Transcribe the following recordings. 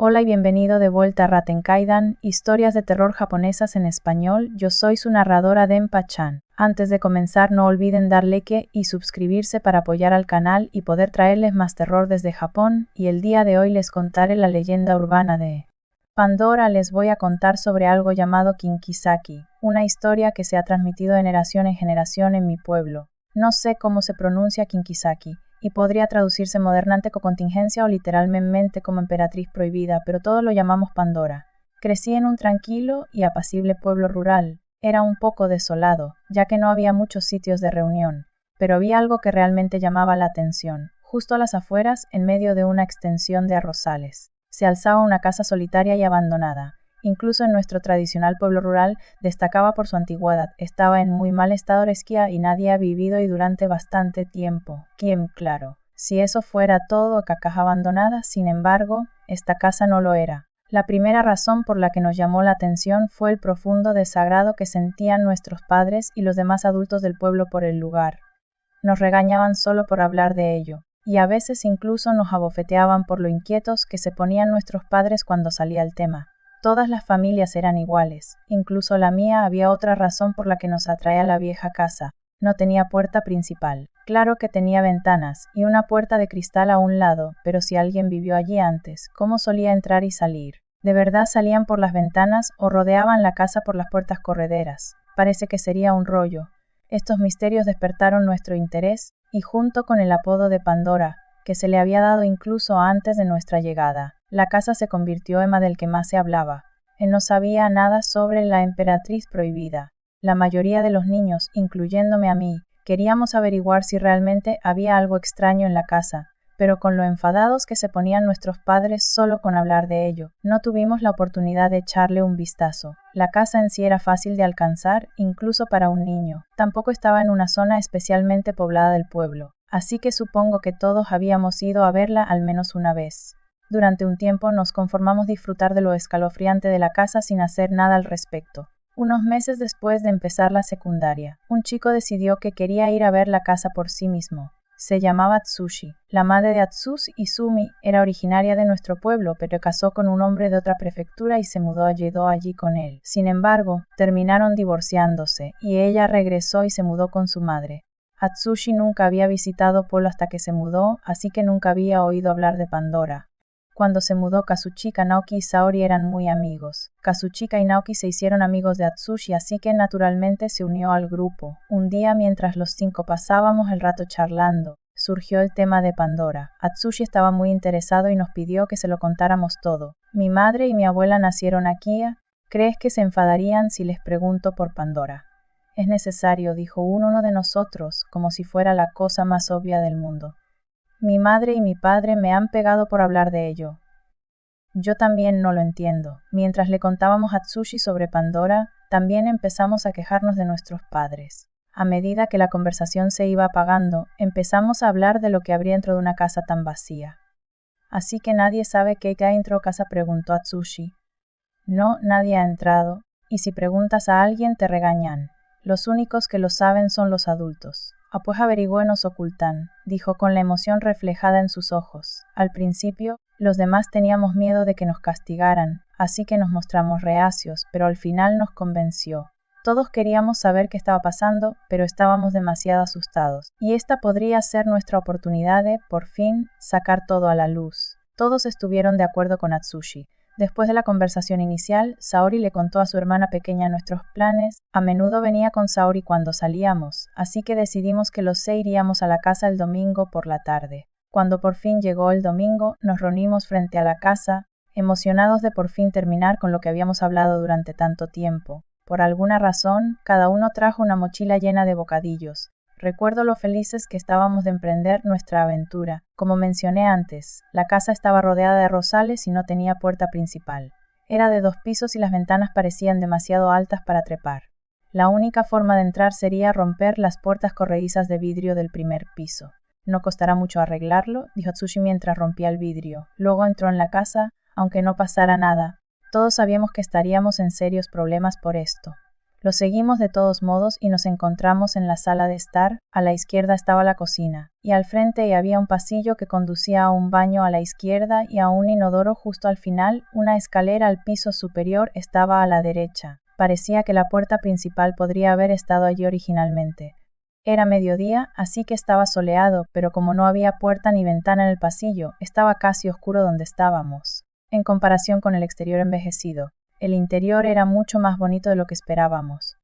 Hola y bienvenido de vuelta a Ratenkaidan, historias de terror japonesas en español. Yo soy su narradora Denpa-chan. Antes de comenzar no olviden dar like y suscribirse para apoyar al canal y poder traerles más terror desde Japón, y el día de hoy les contaré la leyenda urbana de Pandora. Les voy a contar sobre algo llamado Kinkisaki, una historia que se ha transmitido de generación en generación en mi pueblo. No sé cómo se pronuncia Kinkisaki, y podría traducirse modernamente como contingencia o literalmente como emperatriz prohibida, pero todos lo llamamos Pandora. Crecí en un tranquilo y apacible pueblo rural. Era un poco desolado, ya que no había muchos sitios de reunión, pero había algo que realmente llamaba la atención. Justo a las afueras, en medio de una extensión de arrozales, se alzaba una casa solitaria y abandonada. Incluso en nuestro tradicional pueblo rural, destacaba por su antigüedad, estaba en muy mal estado de esquía y nadie ha vivido y durante bastante tiempo. Claro, si eso fuera todo caja abandonada, sin embargo, esta casa no lo era. La primera razón por la que nos llamó la atención fue el profundo desagrado que sentían nuestros padres y los demás adultos del pueblo por el lugar. Nos regañaban solo por hablar de ello, y a veces incluso nos abofeteaban por lo inquietos que se ponían nuestros padres cuando salía el tema. Todas las familias eran iguales, incluso la mía. Había otra razón por la que nos atraía la vieja casa. No tenía puerta principal. Claro que tenía ventanas, y una puerta de cristal a un lado, pero si alguien vivió allí antes, ¿cómo solía entrar y salir? ¿De verdad salían por las ventanas o rodeaban la casa por las puertas correderas? Parece que sería un rollo. Estos misterios despertaron nuestro interés, y junto con el apodo de Pandora, que se le había dado incluso antes de nuestra llegada, la casa se convirtió en del que más se hablaba. Él no sabía nada sobre la emperatriz prohibida. La mayoría de los niños, incluyéndome a mí, queríamos averiguar si realmente había algo extraño en la casa, pero con lo enfadados que se ponían nuestros padres solo con hablar de ello, no tuvimos la oportunidad de echarle un vistazo. La casa en sí era fácil de alcanzar, incluso para un niño. Tampoco estaba en una zona especialmente poblada del pueblo, así que supongo que todos habíamos ido a verla al menos una vez. Durante un tiempo nos conformamos disfrutar de lo escalofriante de la casa sin hacer nada al respecto. Unos meses después de empezar la secundaria, un chico decidió que quería ir a ver la casa por sí mismo. Se llamaba Atsushi. La madre de Atsushi, Izumi, era originaria de nuestro pueblo, pero casó con un hombre de otra prefectura y se mudó allí con él. Sin embargo, terminaron divorciándose, y ella regresó y se mudó con su madre. Atsushi nunca había visitado pueblo hasta que se mudó, así que nunca había oído hablar de Pandora. Cuando se mudó Kazuchika, Naoki y Saori eran muy amigos. Kazuchika y Naoki se hicieron amigos de Atsushi, así que naturalmente se unió al grupo. Un día, mientras los 5 pasábamos el rato charlando, surgió el tema de Pandora. Atsushi estaba muy interesado y nos pidió que se lo contáramos todo. Mi madre y mi abuela nacieron aquí. ¿Crees que se enfadarían si les pregunto por Pandora? Es necesario, dijo uno de nosotros, como si fuera la cosa más obvia del mundo. Mi madre y mi padre me han pegado por hablar de ello. Yo también no lo entiendo. Mientras le contábamos a Atsushi sobre Pandora, también empezamos a quejarnos de nuestros padres. A medida que la conversación se iba apagando, empezamos a hablar de lo que habría dentro de una casa tan vacía. ¿Así que nadie sabe qué hay dentro de casa?, preguntó Atsushi. No, nadie ha entrado, y si preguntas a alguien te regañan. Los únicos que lo saben son los adultos. Pues averigüé, nos ocultan, dijo con la emoción reflejada en sus ojos. Al principio, los demás teníamos miedo de que nos castigaran, así que nos mostramos reacios, pero al final nos convenció. Todos queríamos saber qué estaba pasando, pero estábamos demasiado asustados, y esta podría ser nuestra oportunidad de, por fin, sacar todo a la luz. Todos estuvieron de acuerdo con Atsushi. Después de la conversación inicial, Saori le contó a su hermana pequeña nuestros planes. A menudo venía con Saori cuando salíamos, así que decidimos que los 6 iríamos a la casa el domingo por la tarde. Cuando por fin llegó el domingo, nos reunimos frente a la casa, emocionados de por fin terminar con lo que habíamos hablado durante tanto tiempo. Por alguna razón, cada uno trajo una mochila llena de bocadillos. Recuerdo lo felices que estábamos de emprender nuestra aventura. Como mencioné antes, la casa estaba rodeada de arrozales y no tenía puerta principal. Era de 2 pisos y las ventanas parecían demasiado altas para trepar. La única forma de entrar sería romper las puertas corredizas de vidrio del primer piso. No costará mucho arreglarlo, dijo Atsushi mientras rompía el vidrio. Luego entró en la casa, aunque no pasara nada. Todos sabíamos que estaríamos en serios problemas por esto. Lo seguimos de todos modos y nos encontramos en la sala de estar. A la izquierda estaba la cocina, y al frente había un pasillo que conducía a un baño a la izquierda y a un inodoro justo al final. Una escalera al piso superior estaba a la derecha. Parecía que la puerta principal podría haber estado allí originalmente. Era mediodía, así que estaba soleado, pero como no había puerta ni ventana en el pasillo, estaba casi oscuro donde estábamos. En comparación con el exterior envejecido, el interior era mucho más bonito de lo que esperábamos.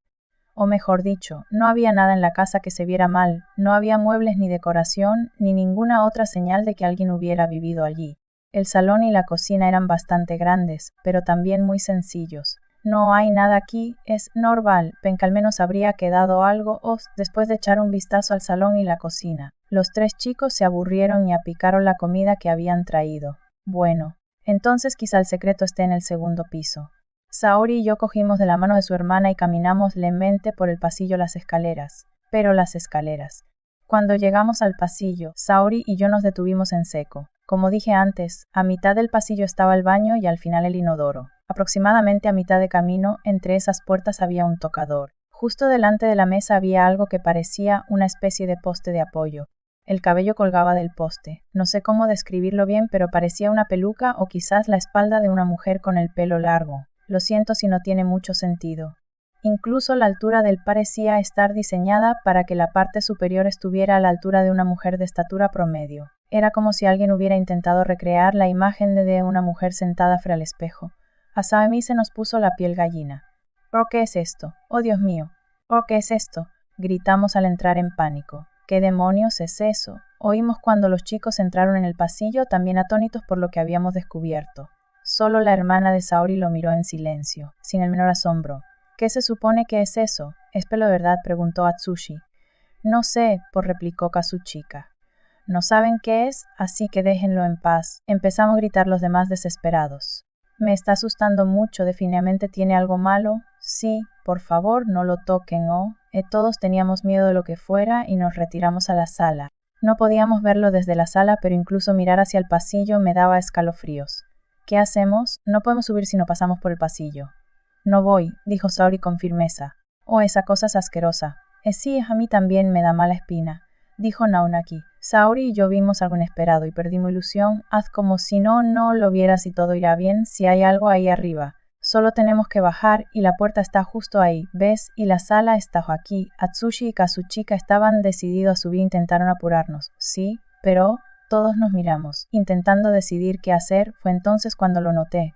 O mejor dicho, no había nada en la casa que se viera mal, no había muebles ni decoración, ni ninguna otra señal de que alguien hubiera vivido allí. El salón y la cocina eran bastante grandes, pero también muy sencillos. No hay nada aquí, es normal, pen que al menos habría quedado algo, después de echar un vistazo al salón y la cocina. Los tres chicos se aburrieron y apicaron la comida que habían traído. Bueno, entonces quizá el secreto esté en el segundo piso. Saori y yo cogimos de la mano de su hermana y caminamos lentamente por el pasillo las escaleras. Pero las escaleras. Cuando llegamos al pasillo, Saori y yo nos detuvimos en seco. Como dije antes, a mitad del pasillo estaba el baño y al final el inodoro. Aproximadamente a mitad de camino, entre esas puertas había un tocador. Justo delante de la mesa había algo que parecía una especie de poste de apoyo. El cabello colgaba del poste. No sé cómo describirlo bien, pero parecía una peluca o quizás la espalda de una mujer con el pelo largo. Lo siento si no tiene mucho sentido. Incluso la altura del parecía estar diseñada para que la parte superior estuviera a la altura de una mujer de estatura promedio. Era como si alguien hubiera intentado recrear la imagen de una mujer sentada frente al espejo. A Saemi se nos puso la piel gallina. «¿Oh, qué es esto? ¡Oh, Dios mío! ¡Oh, qué es esto!», gritamos al entrar en pánico. «¿Qué demonios es eso?», oímos cuando los chicos entraron en el pasillo, también atónitos por lo que habíamos descubierto. Solo la hermana de Saori lo miró en silencio, sin el menor asombro. «¿Qué se supone que es eso? ¿Es pelo verdad?», preguntó Atsushi. «No sé», replicó Kazuchika. «No saben qué es, así que déjenlo en paz», empezamos a gritar los demás desesperados. «Me está asustando mucho, definitivamente tiene algo malo. Sí, por favor, no lo toquen», todos teníamos miedo de lo que fuera y nos retiramos a la sala. No podíamos verlo desde la sala, pero incluso mirar hacia el pasillo me daba escalofríos. «¿Qué hacemos? No podemos subir si no pasamos por el pasillo». «No voy», dijo Saori con firmeza. «Oh, esa cosa es asquerosa». Sí, a mí también me da mala espina», dijo Naunaki. Saori y yo vimos algo inesperado y perdimos ilusión. «Haz como si no lo vieras y todo irá bien. Si hay algo ahí arriba. Solo tenemos que bajar y la puerta está justo ahí, ¿ves? Y la sala está aquí». Atsushi y Kazuchika estaban decididos a subir e intentaron apurarnos. «Sí, pero...». Todos nos miramos, intentando decidir qué hacer. Fue entonces cuando lo noté.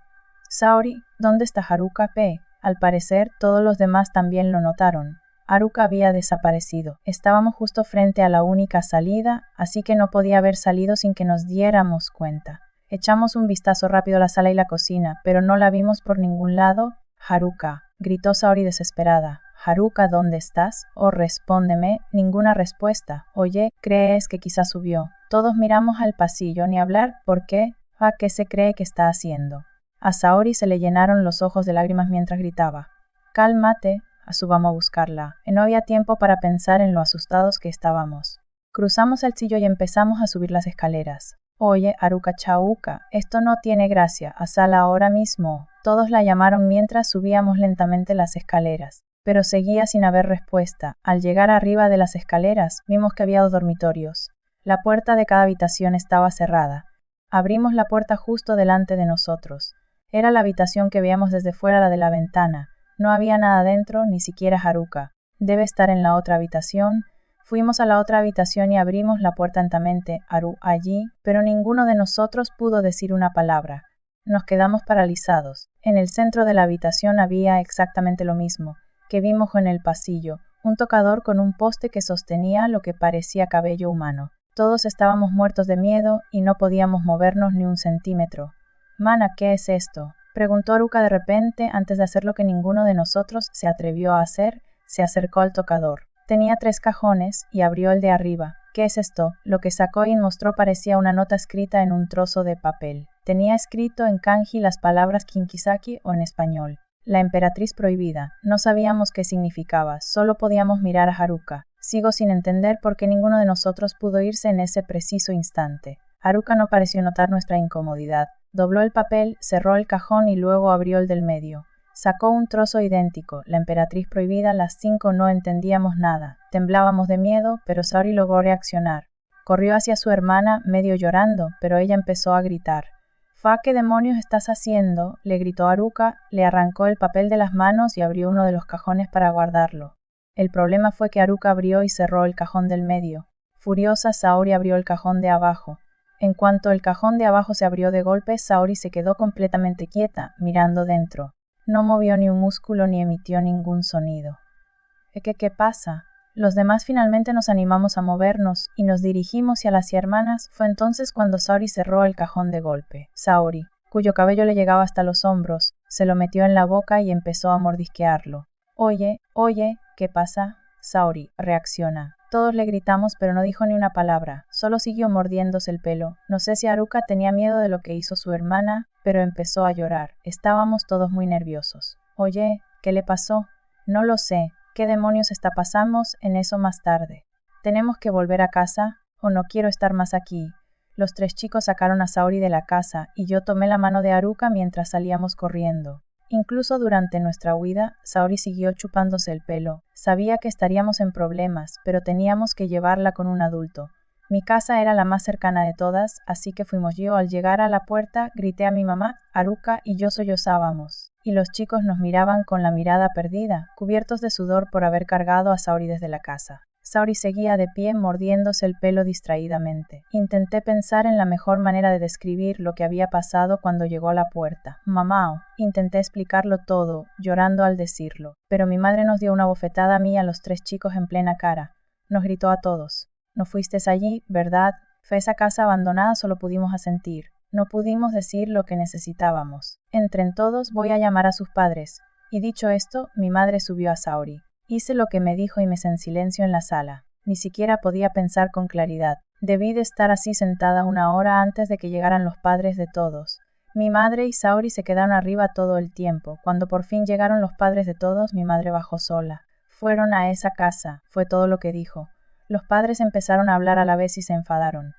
«Saori, ¿dónde está Haruka P?». Al parecer, todos los demás también lo notaron. Haruka había desaparecido. Estábamos justo frente a la única salida, así que no podía haber salido sin que nos diéramos cuenta. Echamos un vistazo rápido a la sala y la cocina, pero no la vimos por ningún lado. «Haruka», gritó Saori desesperada. «Haruka, ¿dónde estás? Oh, respóndeme». Ninguna respuesta. «Oye, ¿crees que quizás subió?». Todos miramos al pasillo, ni hablar. ¿Por qué? ¿Qué se cree que está haciendo? A Saori se le llenaron los ojos de lágrimas mientras gritaba. «Cálmate, subamos a buscarla». No había tiempo para pensar en lo asustados que estábamos. Cruzamos el sillo y empezamos a subir las escaleras. «Oye, Haruka Chauka, esto no tiene gracia, hazla ahora mismo». Todos la llamaron mientras subíamos lentamente las escaleras, pero seguía sin haber respuesta. Al llegar arriba de las escaleras, vimos que había 2 dormitorios. La puerta de cada habitación estaba cerrada. Abrimos la puerta justo delante de nosotros. Era la habitación que veíamos desde fuera, la de la ventana. No había nada dentro, ni siquiera Haruka. «Debe estar en la otra habitación». Fuimos a la otra habitación y abrimos la puerta lentamente. «Haru, allí», pero ninguno de nosotros pudo decir una palabra. Nos quedamos paralizados. En el centro de la habitación había exactamente lo mismo que vimos en el pasillo, un tocador con un poste que sostenía lo que parecía cabello humano. Todos estábamos muertos de miedo y no podíamos movernos ni un centímetro. «Mana, ¿qué es esto?», preguntó Haruka de repente. Antes de hacer lo que ninguno de nosotros se atrevió a hacer, se acercó al tocador. Tenía 3 cajones y abrió el de arriba. «¿Qué es esto?». Lo que sacó y mostró parecía una nota escrita en un trozo de papel. Tenía escrito en kanji las palabras Kinkisaki o en español. «La emperatriz prohibida». No sabíamos qué significaba, solo podíamos mirar a Haruka. Sigo sin entender por qué ninguno de nosotros pudo irse en ese preciso instante. Haruka no pareció notar nuestra incomodidad. Dobló el papel, cerró el cajón y luego abrió el del medio. Sacó un trozo idéntico, La emperatriz prohibida. Las 5 no entendíamos nada. Temblábamos de miedo, pero Saori logró reaccionar. Corrió hacia su hermana, medio llorando, pero ella empezó a gritar. «Fa, ¿qué demonios estás haciendo?», le gritó Haruka, le arrancó el papel de las manos y abrió uno de los cajones para guardarlo. El problema fue que Haruka abrió y cerró el cajón del medio. Furiosa, Saori abrió el cajón de abajo. En cuanto el cajón de abajo se abrió de golpe, Saori se quedó completamente quieta, mirando dentro. No movió ni un músculo ni emitió ningún sonido. ¿Qué pasa? Los demás finalmente nos animamos a movernos y nos dirigimos hacia las hermanas. Fue entonces cuando Saori cerró el cajón de golpe. Saori, cuyo cabello le llegaba hasta los hombros, se lo metió en la boca y empezó a mordisquearlo. Oye, ¿qué pasa? Saori, reacciona. Todos le gritamos, pero no dijo ni una palabra, solo siguió mordiéndose el pelo. No sé si Haruka tenía miedo de lo que hizo su hermana, pero empezó a llorar. Estábamos todos muy nerviosos. Oye, ¿qué le pasó? No lo sé. ¿Qué demonios está pasando? En eso más tarde. ¿Tenemos que volver a casa? ¿O no quiero estar más aquí? Los 3 chicos sacaron a Saori de la casa, y yo tomé la mano de Haruka mientras salíamos corriendo. Incluso durante nuestra huida, Saori siguió chupándose el pelo. Sabía que estaríamos en problemas, pero teníamos que llevarla con un adulto. Mi casa era la más cercana de todas, así que fuimos yo. Al llegar a la puerta, grité a mi mamá, Haruka y yo sollozábamos. Y los chicos nos miraban con la mirada perdida, cubiertos de sudor por haber cargado a Saori desde la casa. Saori seguía de pie mordiéndose el pelo distraídamente. Intenté pensar en la mejor manera de describir lo que había pasado cuando llegó a la puerta. «Mamá», intenté explicarlo todo, llorando al decirlo. Pero mi madre nos dio una bofetada a mí y a los 3 chicos en plena cara. Nos gritó a todos. «No fuisteis allí, ¿verdad? Fue esa casa abandonada», solo pudimos asentir. No pudimos decir lo que necesitábamos. Entre todos voy a llamar a sus padres. Y dicho esto, mi madre subió a Saori. Hice lo que me dijo y me senté en silencio en la sala. Ni siquiera podía pensar con claridad. Debí de estar así sentada 1 hora antes de que llegaran los padres de todos. Mi madre y Saori se quedaron arriba todo el tiempo. Cuando por fin llegaron los padres de todos, mi madre bajó sola. «Fueron a esa casa», fue todo lo que dijo. Los padres empezaron a hablar a la vez y se enfadaron.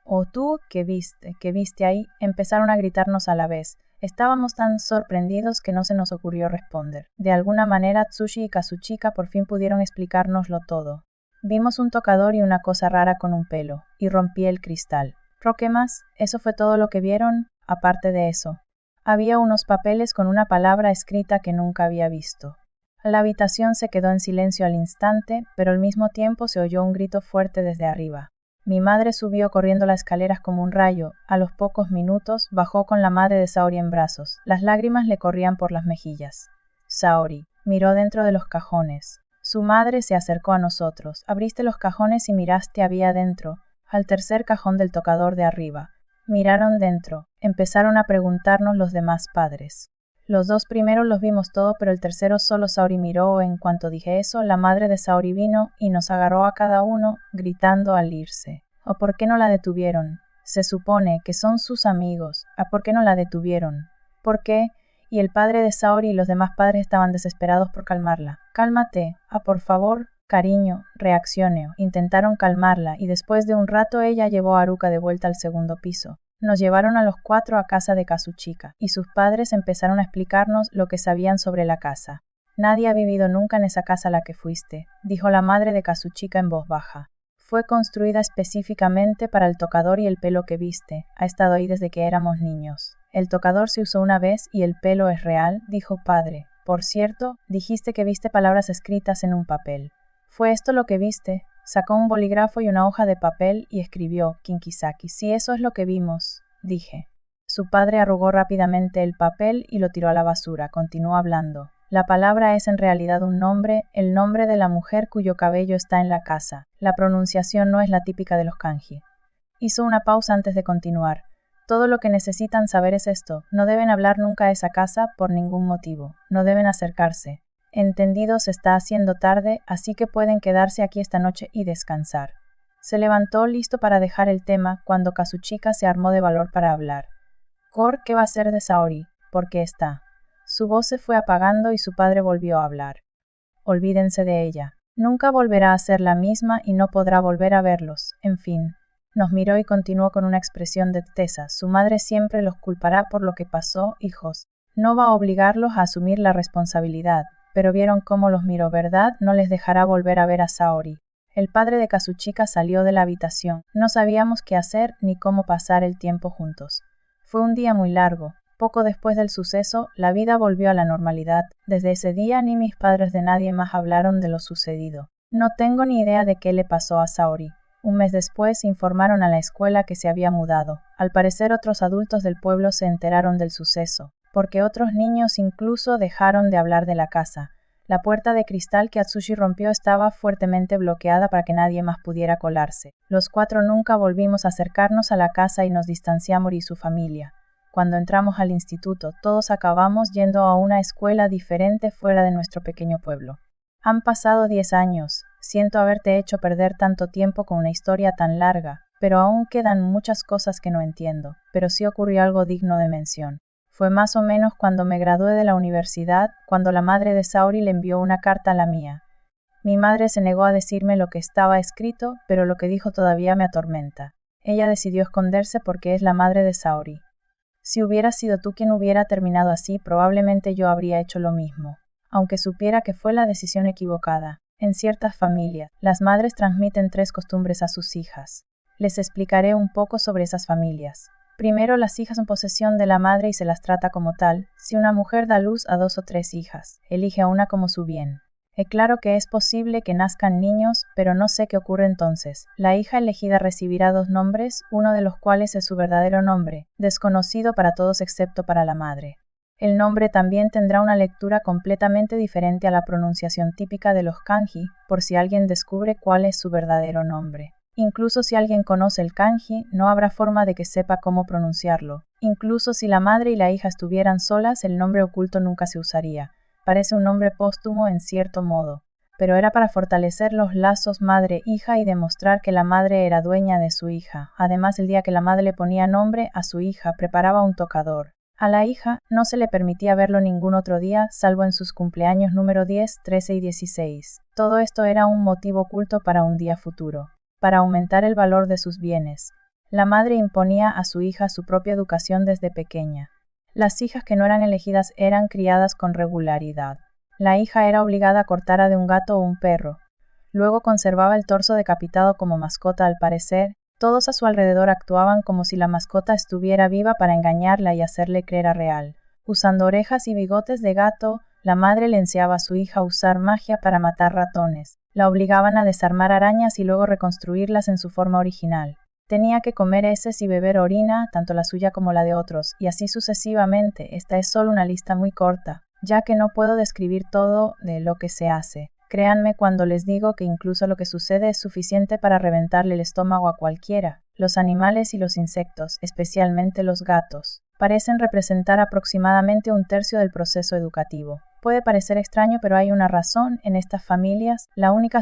«¿O tú qué viste ahí?», empezaron a gritarnos a la vez. Estábamos tan sorprendidos que no se nos ocurrió responder. De alguna manera, Tsushi y Kazuchika por fin pudieron explicárnoslo todo. Vimos un tocador y una cosa rara con un pelo, y rompí el cristal. ¿Qué más? ¿Eso fue todo lo que vieron? Aparte de eso, había unos papeles con una palabra escrita que nunca había visto. La habitación se quedó en silencio al instante, pero al mismo tiempo se oyó un grito fuerte desde arriba. Mi madre subió corriendo las escaleras como un rayo. A los pocos minutos bajó con la madre de Saori en brazos. Las lágrimas le corrían por las mejillas. Saori miró dentro de los cajones. Su madre se acercó a nosotros. Abriste los cajones y miraste, había dentro, al tercer cajón del tocador de arriba. Miraron dentro. Empezaron a preguntarnos los demás padres. Los 2 primeros los vimos todo, pero el tercero solo Saori miró. En cuanto dije eso, la madre de Saori vino y nos agarró a cada uno, gritando al irse. «¿O por qué no la detuvieron? Se supone que son sus amigos. ¿A por qué no la detuvieron? ¿Por qué?». Y el padre de Saori y los demás padres estaban desesperados por calmarla. «Cálmate. Por favor, cariño, reaccione». Intentaron calmarla y después de un rato ella llevó a Haruka de vuelta al segundo piso. Nos llevaron a los 4 a casa de Kazuchika, y sus padres empezaron a explicarnos lo que sabían sobre la casa. «Nadie ha vivido nunca en esa casa a la que fuiste», dijo la madre de Kazuchika en voz baja. «Fue construida específicamente para el tocador y el pelo que viste. Ha estado ahí desde que éramos niños. El tocador se usó una vez y el pelo es real», dijo padre. «Por cierto, dijiste que viste palabras escritas en un papel. ¿Fue esto lo que viste?». Sacó un bolígrafo y una hoja de papel y escribió «Kinkisaki». «Sí, eso es lo que vimos», dije. Su padre arrugó rápidamente el papel y lo tiró a la basura. Continuó hablando. «La palabra es en realidad un nombre, el nombre de la mujer cuyo cabello está en la casa. La pronunciación no es la típica de los kanji». Hizo una pausa antes de continuar. «Todo lo que necesitan saber es esto. No deben hablar nunca a esa casa por ningún motivo. No deben acercarse. Entendido, se está haciendo tarde, así que pueden quedarse aquí esta noche y descansar». Se levantó listo para dejar el tema cuando Kazuchika se armó de valor para hablar. «¿Qué va a ser de Saori? ¿Por qué está?». Su voz se fue apagando y su padre volvió a hablar. «Olvídense de ella. Nunca volverá a ser la misma y no podrá volver a verlos. En fin». Nos miró y continuó con una expresión de tristeza. «Su madre siempre los culpará por lo que pasó, hijos. No va a obligarlos a asumir la responsabilidad, pero vieron cómo los miró, ¿verdad? No les dejará volver a ver a Saori. El padre de Kazuchika salió de la habitación. No sabíamos qué hacer ni cómo pasar el tiempo juntos. Fue un día muy largo. Poco después del suceso, la vida volvió a la normalidad. Desde ese día ni mis padres de nadie más hablaron de lo sucedido. No tengo ni idea de qué le pasó a Saori. Un mes después informaron a la escuela que se había mudado. Al parecer otros adultos del pueblo se enteraron del suceso, porque otros niños incluso dejaron de hablar de la casa. La puerta de cristal que Atsushi rompió estaba fuertemente bloqueada para que nadie más pudiera colarse. Los 4 nunca volvimos a acercarnos a la casa y nos distanciamos y su familia. Cuando entramos al instituto, todos acabamos yendo a una escuela diferente fuera de nuestro pequeño pueblo. Han pasado 10 años. Siento haberte hecho perder tanto tiempo con una historia tan larga, pero aún quedan muchas cosas que no entiendo, pero sí ocurrió algo digno de mención. Fue más o menos cuando me gradué de la universidad, cuando la madre de Saori le envió una carta a la mía. Mi madre se negó a decirme lo que estaba escrito, pero lo que dijo todavía me atormenta. Ella decidió esconderse porque es la madre de Saori. Si hubiera sido tú quien hubiera terminado así, probablemente yo habría hecho lo mismo, aunque supiera que fue la decisión equivocada. En ciertas familias, las madres transmiten 3 costumbres a sus hijas. Les explicaré un poco sobre esas familias. Primero, las hijas son posesión de la madre y se las trata como tal. Si una mujer da luz a 2 o 3 hijas, elige a una como su bien. Claro que es posible que nazcan niños, pero no sé qué ocurre entonces. La hija elegida recibirá 2 nombres, uno de los cuales es su verdadero nombre, desconocido para todos excepto para la madre. El nombre también tendrá una lectura completamente diferente a la pronunciación típica de los kanji, por si alguien descubre cuál es su verdadero nombre. Incluso si alguien conoce el kanji, no habrá forma de que sepa cómo pronunciarlo. Incluso si la madre y la hija estuvieran solas, el nombre oculto nunca se usaría. Parece un nombre póstumo en cierto modo, pero era para fortalecer los lazos madre-hija y demostrar que la madre era dueña de su hija. Además, el día que la madre le ponía nombre a su hija, preparaba un tocador. A la hija no se le permitía verlo ningún otro día, salvo en sus cumpleaños número 10, 13 y 16. Todo esto era un motivo oculto para un día futuro. Para aumentar el valor de sus bienes, la madre imponía a su hija su propia educación desde pequeña. Las hijas que no eran elegidas eran criadas con regularidad. La hija era obligada a cortar a de un gato o un perro. Luego conservaba el torso decapitado como mascota al parecer. Todos a su alrededor actuaban como si la mascota estuviera viva para engañarla y hacerle creer a real. Usando orejas y bigotes de gato, la madre le enseñaba a su hija a usar magia para matar ratones. La obligaban a desarmar arañas y luego reconstruirlas en su forma original. Tenía que comer heces y beber orina, tanto la suya como la de otros, y así sucesivamente. Esta es solo una lista muy corta, ya que no puedo describir todo de lo que se hace. Créanme cuando les digo que incluso lo que sucede es suficiente para reventarle el estómago a cualquiera. Los animales y los insectos, especialmente los gatos, parecen representar aproximadamente 1/3 del proceso educativo. Puede parecer extraño, pero hay una razón en estas familias. La única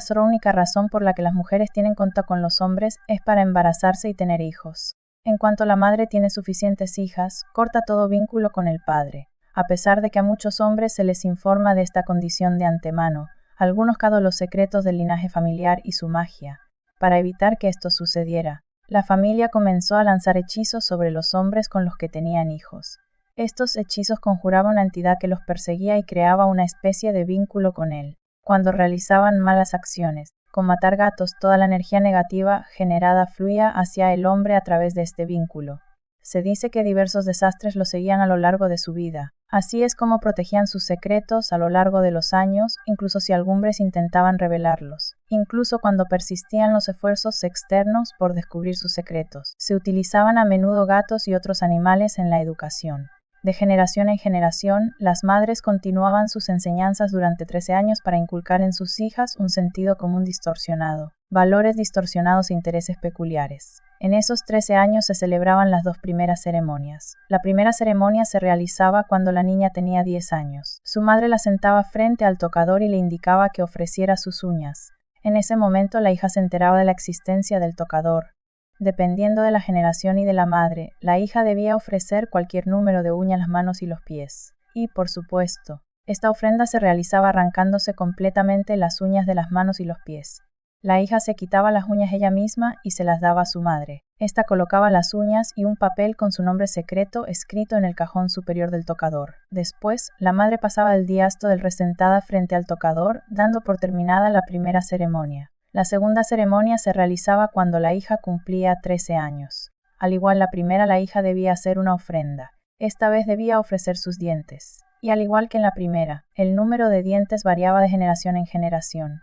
razón por la que las mujeres tienen contacto con los hombres es para embarazarse y tener hijos. En cuanto la madre tiene suficientes hijas, corta todo vínculo con el padre. A pesar de que a muchos hombres se les informa de esta condición de antemano, algunos cadan los secretos del linaje familiar y su magia. Para evitar que esto sucediera, la familia comenzó a lanzar hechizos sobre los hombres con los que tenían hijos. Estos hechizos conjuraban una entidad que los perseguía y creaba una especie de vínculo con él. Cuando realizaban malas acciones, con matar gatos, toda la energía negativa generada fluía hacia el hombre a través de este vínculo. Se dice que diversos desastres lo seguían a lo largo de su vida. Así es como protegían sus secretos a lo largo de los años, incluso si algunos intentaban revelarlos. Incluso cuando persistían los esfuerzos externos por descubrir sus secretos, se utilizaban a menudo gatos y otros animales en la educación. De generación en generación, las madres continuaban sus enseñanzas durante 13 años para inculcar en sus hijas un sentido común distorsionado, valores distorsionados e intereses peculiares. En esos 13 años se celebraban las 2 primeras ceremonias. La primera ceremonia se realizaba cuando la niña tenía 10 años. Su madre la sentaba frente al tocador y le indicaba que ofreciera sus uñas. En ese momento la hija se enteraba de la existencia del tocador. Dependiendo de la generación y de la madre, la hija debía ofrecer cualquier número de uñas en las manos y los pies. Y, por supuesto, esta ofrenda se realizaba arrancándose completamente las uñas de las manos y los pies. La hija se quitaba las uñas ella misma y se las daba a su madre. Esta colocaba las uñas y un papel con su nombre secreto escrito en el cajón superior del tocador. Después, la madre pasaba el día sentada frente al tocador, dando por terminada la primera ceremonia. La segunda ceremonia se realizaba cuando la hija cumplía 13 años. Al igual la primera, la hija debía hacer una ofrenda. Esta vez debía ofrecer sus dientes. Y al igual que en la primera, el número de dientes variaba de generación en generación.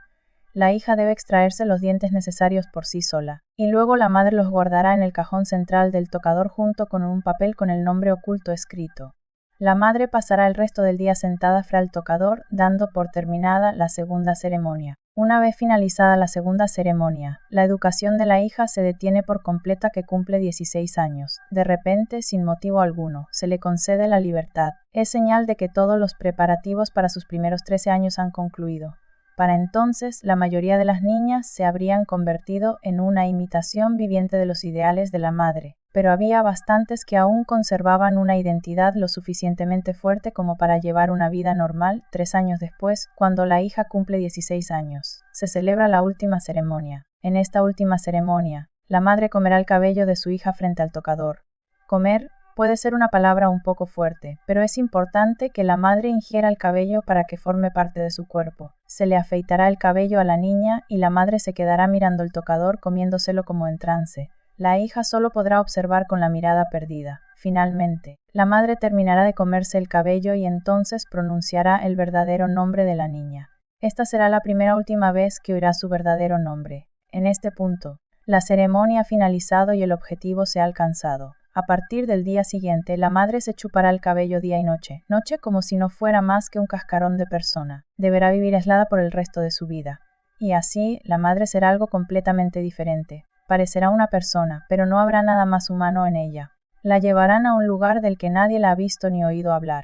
La hija debe extraerse los dientes necesarios por sí sola, y luego la madre los guardará en el cajón central del tocador junto con un papel con el nombre oculto escrito. La madre pasará el resto del día sentada frente al tocador, dando por terminada la segunda ceremonia. Una vez finalizada la segunda ceremonia, la educación de la hija se detiene por completa que cumple 16 años. De repente, sin motivo alguno, se le concede la libertad. Es señal de que todos los preparativos para sus primeros 13 años han concluido. Para entonces, la mayoría de las niñas se habrían convertido en una imitación viviente de los ideales de la madre, pero había bastantes que aún conservaban una identidad lo suficientemente fuerte como para llevar una vida normal. 3 años después, cuando la hija cumple 16 años, se celebra la última ceremonia. En esta última ceremonia, la madre comerá el cabello de su hija frente al tocador. Comer puede ser una palabra un poco fuerte, pero es importante que la madre ingiera el cabello para que forme parte de su cuerpo. Se le afeitará el cabello a la niña y la madre se quedará mirando el tocador comiéndoselo como en trance. La hija solo podrá observar con la mirada perdida. Finalmente, la madre terminará de comerse el cabello y entonces pronunciará el verdadero nombre de la niña. Esta será la primera última vez que oirá su verdadero nombre. En este punto, la ceremonia ha finalizado y el objetivo se ha alcanzado. A partir del día siguiente, la madre se chupará el cabello día y noche, como si no fuera más que un cascarón de persona. Deberá vivir aislada por el resto de su vida. Y así, la madre será algo completamente diferente. Parecerá una persona, pero no habrá nada más humano en ella. La llevarán a un lugar del que nadie la ha visto ni oído hablar.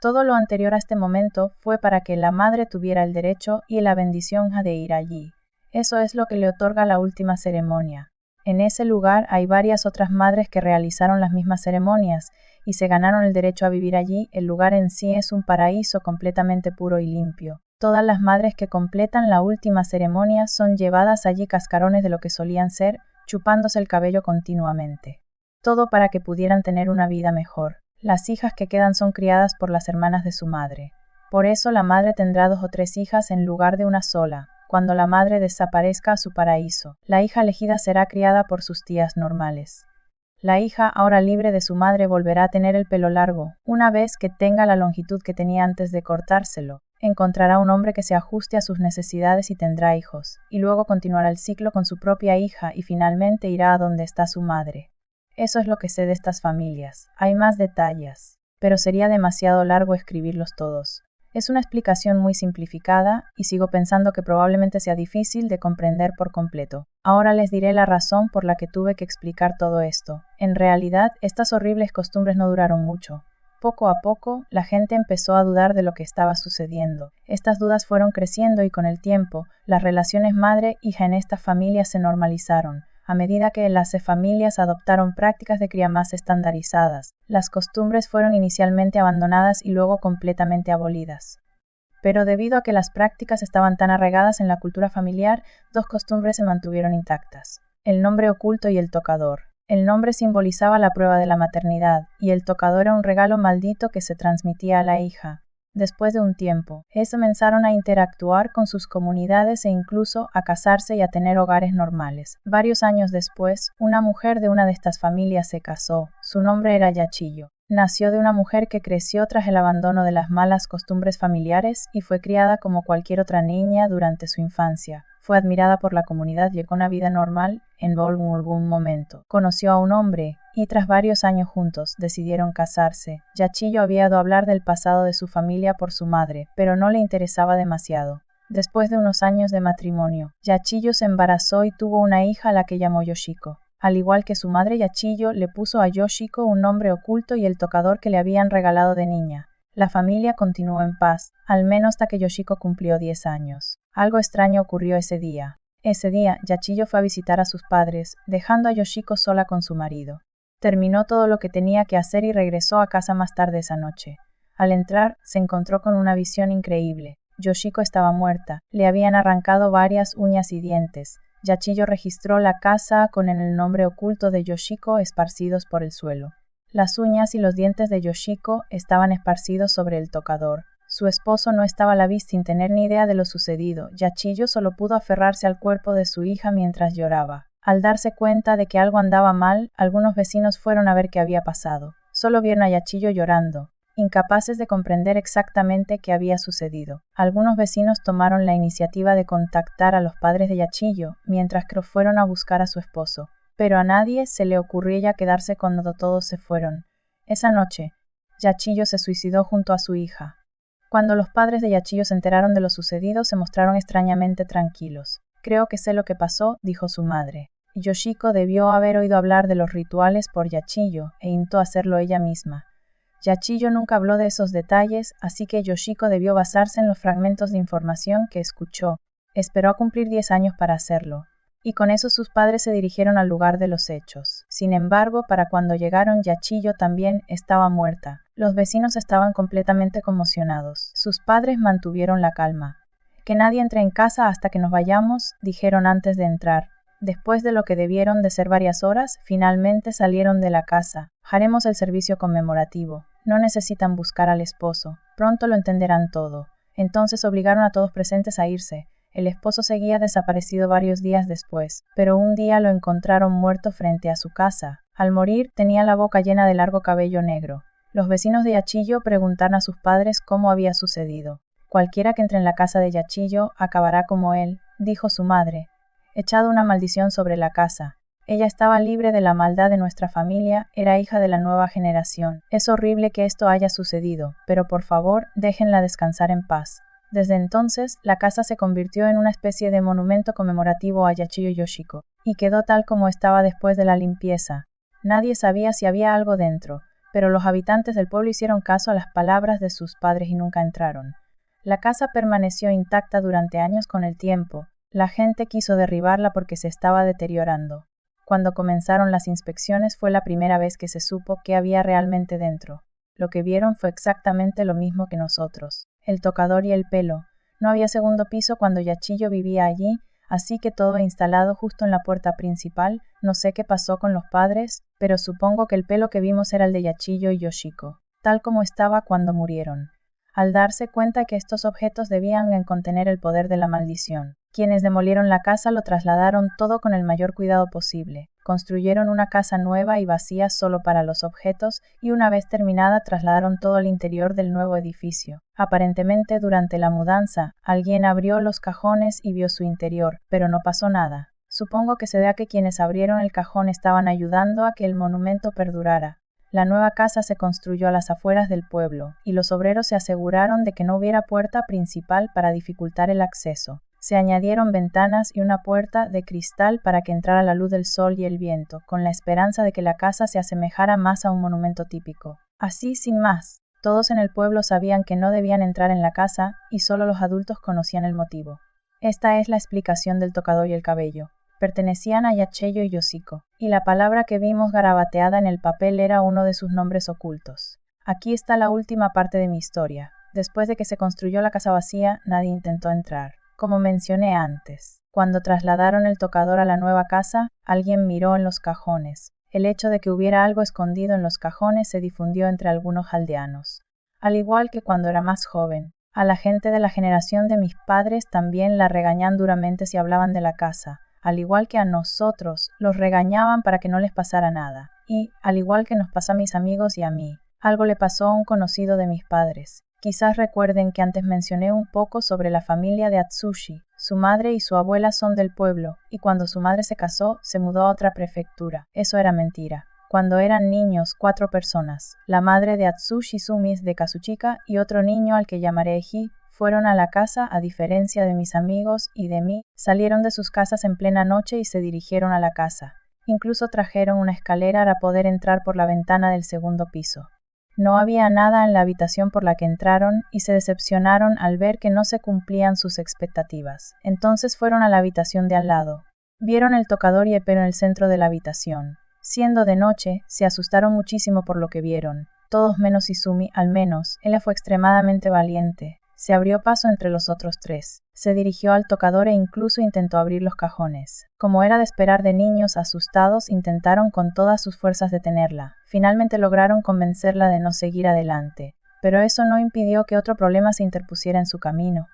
Todo lo anterior a este momento fue para que la madre tuviera el derecho y la bendición de ir allí. Eso es lo que le otorga la última ceremonia. En ese lugar hay varias otras madres que realizaron las mismas ceremonias y se ganaron el derecho a vivir allí. El lugar en sí es un paraíso completamente puro y limpio. Todas las madres que completan la última ceremonia son llevadas allí cascarones de lo que solían ser, chupándose el cabello continuamente. Todo para que pudieran tener una vida mejor. Las hijas que quedan son criadas por las hermanas de su madre. Por eso la madre tendrá 2 o 3 hijas en lugar de una sola. Cuando la madre desaparezca a su paraíso, la hija elegida será criada por sus tías normales. La hija, ahora libre de su madre, volverá a tener el pelo largo. Una vez que tenga la longitud que tenía antes de cortárselo, encontrará un hombre que se ajuste a sus necesidades y tendrá hijos, y luego continuará el ciclo con su propia hija y finalmente irá a donde está su madre. Eso es lo que sé de estas familias. Hay más detalles, pero sería demasiado largo escribirlos todos. Es una explicación muy simplificada y sigo pensando que probablemente sea difícil de comprender por completo. Ahora les diré la razón por la que tuve que explicar todo esto. En realidad, estas horribles costumbres no duraron mucho. Poco a poco, la gente empezó a dudar de lo que estaba sucediendo. Estas dudas fueron creciendo y con el tiempo, las relaciones madre-hija en estas familias se normalizaron. A medida que las familias adoptaron prácticas de cría más estandarizadas, las costumbres fueron inicialmente abandonadas y luego completamente abolidas. Pero debido a que las prácticas estaban tan arraigadas en la cultura familiar, 2 costumbres se mantuvieron intactas: el nombre oculto y el tocador. El nombre simbolizaba la prueba de la maternidad, y el tocador era un regalo maldito que se transmitía a la hija. Después de un tiempo, comenzaron a interactuar con sus comunidades e incluso a casarse y a tener hogares normales. Varios años después, una mujer de una de estas familias se casó. Su nombre era Yachillo. Nació de una mujer que creció tras el abandono de las malas costumbres familiares y fue criada como cualquier otra niña durante su infancia. Fue admirada por la comunidad y llevó una vida normal en algún momento. Conoció a un hombre y tras varios años juntos decidieron casarse. Yachillo había oído hablar del pasado de su familia por su madre, pero no le interesaba demasiado. Después de unos años de matrimonio, Yachillo se embarazó y tuvo una hija a la que llamó Yoshiko. Al igual que su madre, Yachillo le puso a Yoshiko un nombre oculto y el tocador que le habían regalado de niña. La familia continuó en paz, al menos hasta que Yoshiko cumplió 10 años. Algo extraño ocurrió ese día. Ese día, Yachillo fue a visitar a sus padres, dejando a Yoshiko sola con su marido. Terminó todo lo que tenía que hacer y regresó a casa más tarde esa noche. Al entrar, se encontró con una visión increíble. Yoshiko estaba muerta, le habían arrancado varias uñas y dientes. Yachiyo registró la casa con el nombre oculto de Yoshiko esparcidos por el suelo. Las uñas y los dientes de Yoshiko estaban esparcidos sobre el tocador. Su esposo no estaba a la vista sin tener ni idea de lo sucedido. Yachiyo solo pudo aferrarse al cuerpo de su hija mientras lloraba. Al darse cuenta de que algo andaba mal, algunos vecinos fueron a ver qué había pasado. Solo vieron a Yachiyo llorando, incapaces de comprender exactamente qué había sucedido. Algunos vecinos tomaron la iniciativa de contactar a los padres de Yachiyo, mientras que fueron a buscar a su esposo. Pero a nadie se le ocurrió ya quedarse cuando todos se fueron. Esa noche, Yachiyo se suicidó junto a su hija. Cuando los padres de Yachiyo se enteraron de lo sucedido, se mostraron extrañamente tranquilos. Creo que sé lo que pasó, dijo su madre. Yoshiko debió haber oído hablar de los rituales por Yachiyo, e intentó hacerlo ella misma. Yachiyo nunca habló de esos detalles, así que Yoshiko debió basarse en los fragmentos de información que escuchó. Esperó a cumplir 10 años para hacerlo. Y con eso sus padres se dirigieron al lugar de los hechos. Sin embargo, para cuando llegaron, Yachiyo también estaba muerta. Los vecinos estaban completamente conmocionados. Sus padres mantuvieron la calma. Que nadie entre en casa hasta que nos vayamos, dijeron antes de entrar. Después de lo que debieron de ser varias horas, finalmente salieron de la casa. Haremos el servicio conmemorativo. No necesitan buscar al esposo. Pronto lo entenderán todo. Entonces obligaron a todos presentes a irse. El esposo seguía desaparecido varios días después, pero un día lo encontraron muerto frente a su casa. Al morir, tenía la boca llena de largo cabello negro. Los vecinos de Yachiyo preguntaron a sus padres cómo había sucedido. Cualquiera que entre en la casa de Yachiyo acabará como él, dijo su madre. Echado una maldición sobre la casa. Ella estaba libre de la maldad de nuestra familia, era hija de la nueva generación. Es horrible que esto haya sucedido, pero por favor, déjenla descansar en paz. Desde entonces, la casa se convirtió en una especie de monumento conmemorativo a Yachiyo Yoshiko, y quedó tal como estaba después de la limpieza. Nadie sabía si había algo dentro, pero los habitantes del pueblo hicieron caso a las palabras de sus padres y nunca entraron. La casa permaneció intacta durante años con el tiempo. La gente quiso derribarla porque se estaba deteriorando. Cuando comenzaron las inspecciones fue la primera vez que se supo qué había realmente dentro. Lo que vieron fue exactamente lo mismo que nosotros. El tocador y el pelo. No había segundo piso cuando Yachiyo vivía allí, así que todo instalado justo en la puerta principal. No sé qué pasó con los padres, pero supongo que el pelo que vimos era el de Yachiyo y Yoshiko, tal como estaba cuando murieron. Al darse cuenta que estos objetos debían contener el poder de la maldición, quienes demolieron la casa lo trasladaron todo con el mayor cuidado posible. Construyeron una casa nueva y vacía solo para los objetos, y una vez terminada trasladaron todo el interior del nuevo edificio. Aparentemente durante la mudanza, alguien abrió los cajones y vio su interior, pero no pasó nada. Supongo que se debe a que quienes abrieron el cajón estaban ayudando a que el monumento perdurara. La nueva casa se construyó a las afueras del pueblo, y los obreros se aseguraron de que no hubiera puerta principal para dificultar el acceso. Se añadieron ventanas y una puerta de cristal para que entrara la luz del sol y el viento, con la esperanza de que la casa se asemejara más a un monumento típico. Así, sin más, todos en el pueblo sabían que no debían entrar en la casa, y solo los adultos conocían el motivo. Esta es la explicación del tocador y el cabello. Pertenecían a Yachiyo y Yoshiko, y la palabra que vimos garabateada en el papel era uno de sus nombres ocultos. Aquí está la última parte de mi historia. Después de que se construyó la casa vacía, nadie intentó entrar. Como mencioné antes, cuando trasladaron el tocador a la nueva casa, alguien miró en los cajones. El hecho de que hubiera algo escondido en los cajones se difundió entre algunos aldeanos. Al igual que cuando era más joven, a la gente de la generación de mis padres también la regañaban duramente si hablaban de la casa. Al igual que a nosotros, los regañaban para que no les pasara nada. Y, al igual que nos pasa a mis amigos y a mí, algo le pasó a un conocido de mis padres. Quizás recuerden que antes mencioné un poco sobre la familia de Atsushi. Su madre y su abuela son del pueblo, y cuando su madre se casó, se mudó a otra prefectura. Eso era mentira. Cuando eran niños, 4 personas, la madre de Atsushi Sumis de Kazuchika y otro niño al que llamaré Eiji, fueron a la casa. A diferencia de mis amigos y de mí, salieron de sus casas en plena noche y se dirigieron a la casa. Incluso trajeron una escalera para poder entrar por la ventana del segundo piso. No había nada en la habitación por la que entraron y se decepcionaron al ver que no se cumplían sus expectativas. Entonces fueron a la habitación de al lado. Vieron el tocador y el pelo en el centro de la habitación. Siendo de noche, se asustaron muchísimo por lo que vieron. Todos menos Izumi, al menos, ella fue extremadamente valiente. Se abrió paso entre los otros tres. Se dirigió al tocador e incluso intentó abrir los cajones. Como era de esperar de niños asustados, intentaron con todas sus fuerzas detenerla. Finalmente lograron convencerla de no seguir adelante. Pero eso no impidió que otro problema se interpusiera en su camino.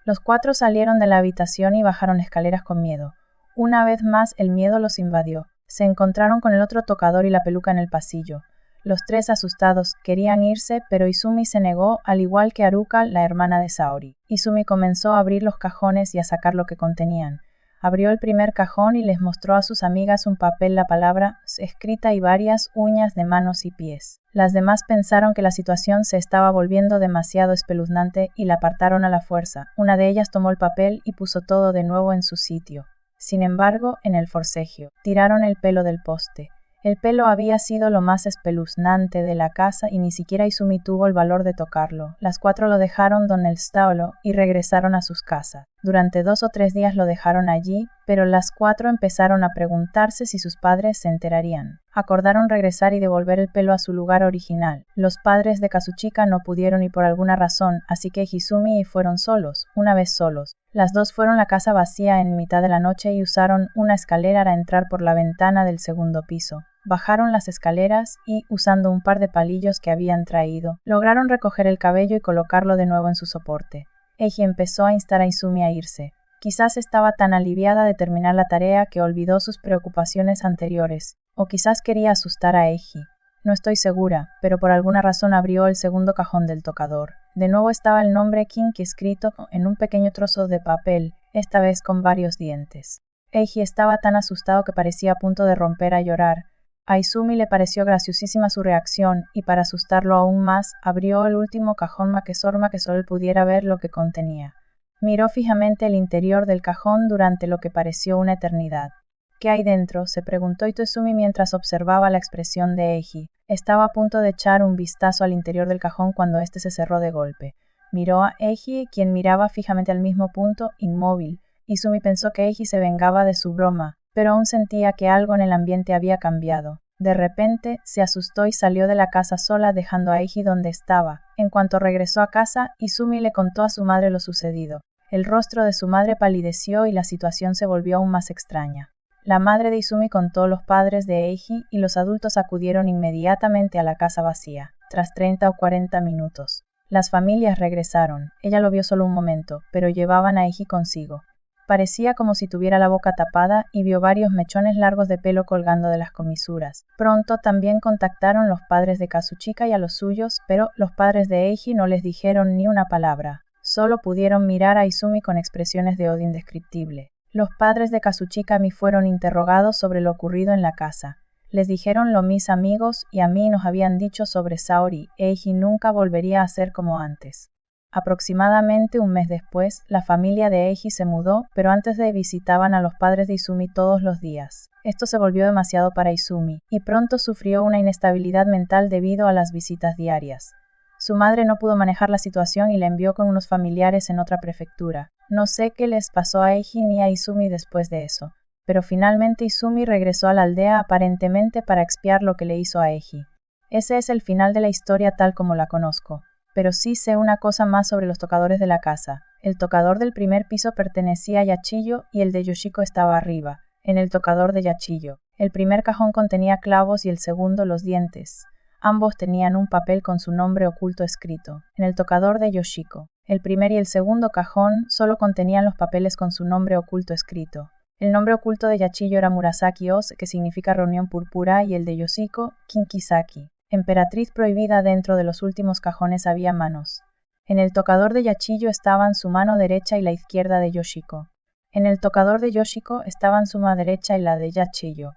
Los cuatro salieron de la habitación y bajaron escaleras con miedo. Una vez más el miedo los invadió. Se encontraron con el otro tocador y la peluca en el pasillo. Los tres asustados querían irse, pero Izumi se negó, al igual que Haruka, la hermana de Saori. Izumi comenzó a abrir los cajones y a sacar lo que contenían. Abrió el primer cajón y les mostró a sus amigas un papel, la palabra escrita y varias uñas de manos y pies. Las demás pensaron que la situación se estaba volviendo demasiado espeluznante y la apartaron a la fuerza. Una de ellas tomó el papel y puso todo de nuevo en su sitio. Sin embargo, en el forcejeo, tiraron el pelo del poste. El pelo había sido lo más espeluznante de la casa y ni siquiera Izumi tuvo el valor de tocarlo. Las cuatro lo dejaron donde el establo y regresaron a sus casas. Durante 2 o 3 días lo dejaron allí, pero las cuatro empezaron a preguntarse si sus padres se enterarían. Acordaron regresar y devolver el pelo a su lugar original. Los padres de Kazuchika no pudieron ir por alguna razón, así que Izumi y fueron solos, una vez solos. Las dos fueron a la casa vacía en mitad de la noche y usaron una escalera para entrar por la ventana del segundo piso. Bajaron las escaleras y, usando un par de palillos que habían traído, lograron recoger el cabello y colocarlo de nuevo en su soporte. Eiji empezó a instar a Izumi a irse. Quizás estaba tan aliviada de terminar la tarea que olvidó sus preocupaciones anteriores, o quizás quería asustar a Eiji. No estoy segura, pero por alguna razón abrió el segundo cajón del tocador. De nuevo estaba el nombre Kinki escrito en un pequeño trozo de papel, esta vez con varios dientes. Eiji estaba tan asustado que parecía a punto de romper a llorar. A Izumi le pareció graciosísima su reacción y, para asustarlo aún más, abrió el último cajón de forma que solo él pudiera ver lo que contenía. Miró fijamente el interior del cajón durante lo que pareció una eternidad. ¿Qué hay dentro?, se preguntó Izumi mientras observaba la expresión de Eiji. Estaba a punto de echar un vistazo al interior del cajón cuando este se cerró de golpe. Miró a Eiji, quien miraba fijamente al mismo punto, inmóvil. Izumi pensó que Eiji se vengaba de su broma, pero aún sentía que algo en el ambiente había cambiado. De repente, se asustó y salió de la casa sola, dejando a Eiji donde estaba. En cuanto regresó a casa, Izumi le contó a su madre lo sucedido. El rostro de su madre palideció y la situación se volvió aún más extraña. La madre de Izumi contó a los padres de Eiji y los adultos acudieron inmediatamente a la casa vacía. Tras 30 o 40 minutos, las familias regresaron. Ella lo vio solo un momento, pero llevaban a Eiji consigo. Parecía como si tuviera la boca tapada y vio varios mechones largos de pelo colgando de las comisuras. Pronto también contactaron los padres de Kazuchika y a los suyos, pero los padres de Eiji no les dijeron ni una palabra. Solo pudieron mirar a Izumi con expresiones de odio indescriptible. Los padres de Kazuchika fueron interrogados sobre lo ocurrido en la casa. Les dijeron lo mis amigos y a mí nos habían dicho sobre Saori. Eiji nunca volvería a ser como antes. Aproximadamente un mes después, la familia de Eiji se mudó, pero antes de visitaban a los padres de Izumi todos los días. Esto se volvió demasiado para Izumi, y pronto sufrió una inestabilidad mental debido a las visitas diarias. Su madre no pudo manejar la situación y la envió con unos familiares en otra prefectura. No sé qué les pasó a Eiji ni a Izumi después de eso, pero finalmente Izumi regresó a la aldea aparentemente para expiar lo que le hizo a Eiji. Ese es el final de la historia tal como la conozco. Pero sí sé una cosa más sobre los tocadores de la casa. El tocador del primer piso pertenecía a Yachiyo y el de Yoshiko estaba arriba, en el tocador de Yachiyo. El primer cajón contenía clavos y el segundo los dientes. Ambos tenían un papel con su nombre oculto escrito. En el tocador de Yoshiko, el primer y el segundo cajón solo contenían los papeles con su nombre oculto escrito. El nombre oculto de Yachiyo era Murasaki-Ose, que significa reunión púrpura, y el de Yoshiko, Kinkisaki. Emperatriz prohibida. Dentro de los últimos cajones había manos. En el tocador de Yachiyo estaban su mano derecha y la izquierda de Yoshiko. En el tocador de Yoshiko estaban su mano derecha y la de Yachiyo.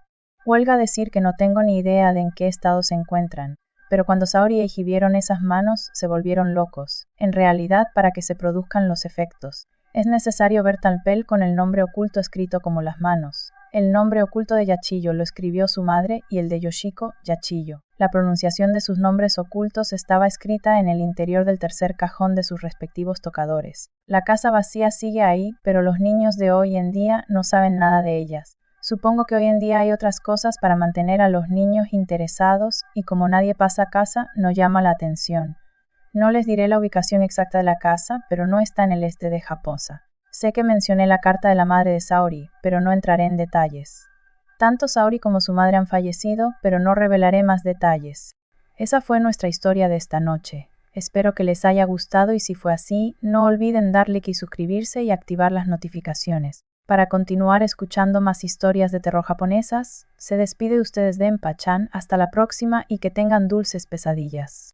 Huelga decir que no tengo ni idea de en qué estado se encuentran, pero cuando Saori y Eiji vieron esas manos, se volvieron locos. En realidad, para que se produzcan los efectos, es necesario ver tal papel con el nombre oculto escrito como las manos. El nombre oculto de Yachiyo lo escribió su madre y el de Yoshiko, Yachiyo. La pronunciación de sus nombres ocultos estaba escrita en el interior del tercer cajón de sus respectivos tocadores. La casa vacía sigue ahí, pero los niños de hoy en día no saben nada de ellas. Supongo que hoy en día hay otras cosas para mantener a los niños interesados y como nadie pasa a casa, no llama la atención. No les diré la ubicación exacta de la casa, pero no está en el este de Japosa. Sé que mencioné la carta de la madre de Saori, pero no entraré en detalles. Tanto Saori como su madre han fallecido, pero no revelaré más detalles. Esa fue nuestra historia de esta noche. Espero que les haya gustado y si fue así, no olviden darle like y suscribirse y activar las notificaciones. Para continuar escuchando más historias de terror japonesas, se despide de ustedes Denpa-chan, hasta la próxima y que tengan dulces pesadillas.